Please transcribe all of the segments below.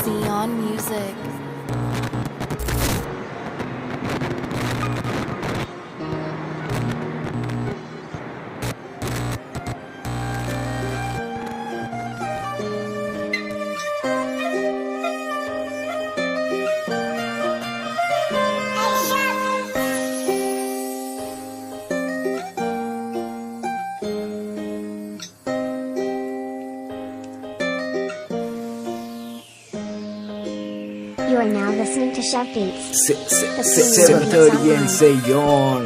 Xeon Music. You are now listening to Chef Beats. 7:30 and Xeon.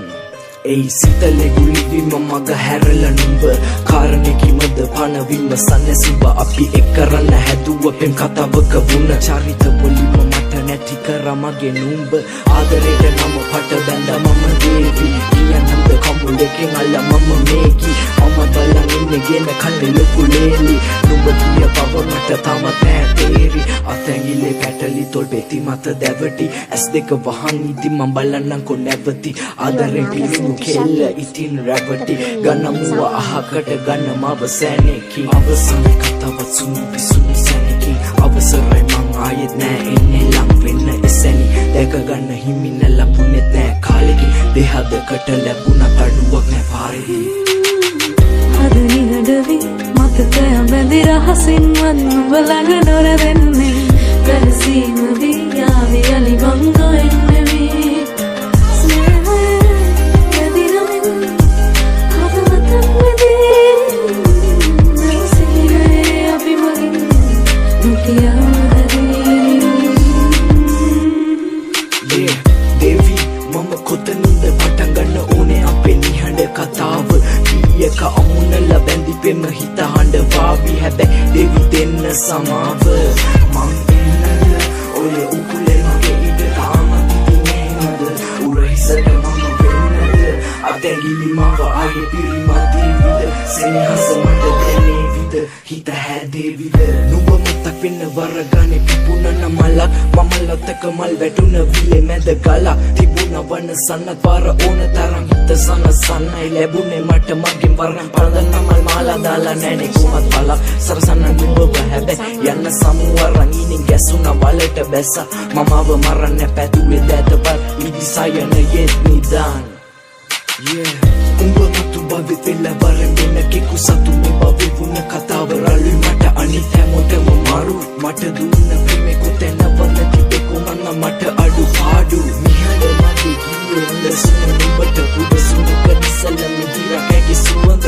Ei sitale gulidi mamaga herala numba karane kimad pana wimma sanne suba api ekkarana haduwa pem katawaka wunna charita bolima mata නැති karamage numba ආදරේට නම පට බැඳ මම දේවි කියනම්ද කම්බුලකින් අල්ල මම මේකි මම බලන් ඉන්නේ ගෙන කන්නේ ලොකු ලේලි නුඹ කිය බව මට තම තෑතේරි අතැඟිල්ලේ කැටලි තොල් පෙති මත දැවටි ඇස් දෙක වහන් ඉති මම බලන්නම්කො නැවති ආදරේ පිළිමු කෙල්ල ඉතින් රැවටි ගන්නමුව අහකට ගන්න මව සෑනෙකි අවසන් කතාවත් සුණු පිසුනි සෑනෙකි අවසරයි මං ආයෙත් නෑ එන්නේ ලම් වෙන්න එසැනි දැක ගන්න හිමින ලැබුණෙත් නෑ කාලෙකි දෙහදකට ලැබුණත් අඩුවක් නෑ පාරෙදි අද නිහඬවි මතකය බැඳි රහසින්වත් නුඹ ළඟ නොරැවෙන්නේ වැරසීම වී යාවි අලි මං නොඑන්නේ දේවි මම කොතනින්ද පටන් ගන්න ඕනේ අපේ නිහඬ කතාව කීයක අමුණලා බැඳි පෙම හිත හඬ වාවි හැබැයි දේවි දෙන්න සමාව මං ඉන්නද ඔය උකුලේ මගේ ඉඩ තාම තිබුණේ නේද උරහිසට මම වෙන්නද අතැඟිලි මව ආයේ පිරිමත් විද සෙනෙහස මට දැනේවිද හිත හැදේවිද නුඹ මතක් වෙන්න වරගානේ පිපුණන මලක් මම ලතක මල් වැටුණ විලේ මැද ගලක් තිබුණ වන සන්නත් පාර ඕන තරම් හිත සනසන්නයි ලැබුණේ මට මගෙන් වරන් පරදන්න මල් මාලා දාලා නැනේ කුමත් පලක් සරසන්න නුඹව හැබැයි යන්න සමුවරන් ඉනින් ගැසුණ වලට බැස්සා මමව මරන්න පැතුවේ දැතපත් ඉදිසයන යෙත් නිදාන් උඹ මතු බවෙත් වෙලා වරෙන් වෙන කෙකු සතු මේ බවෙ වුණ කතාව රළුයි මට අනිත් හැමෝටම මාරු මට දුන්න ප්‍රේමේ කොතැන වන්න තිබේ කොමන්න මට අඩු පාඩු නිහඬ මගේ ගියේ ලසුන නුඹට පුදසුන කනිසල මිදිරා කැකි සුවඳ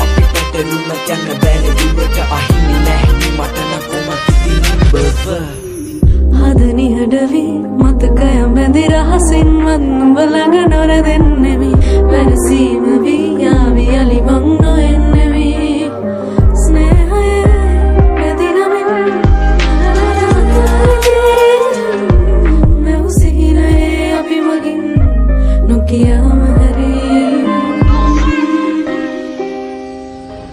අපි පැටලුණ යන්න බෑනේ දුරට අහිමි නැහැ මට නම් කොමත් ඉතින් බව අද නිහඬවි මතකය බැඳි රහසින්වත් නුඹ ළඟ නොරැවෙන්නේ වැරසීම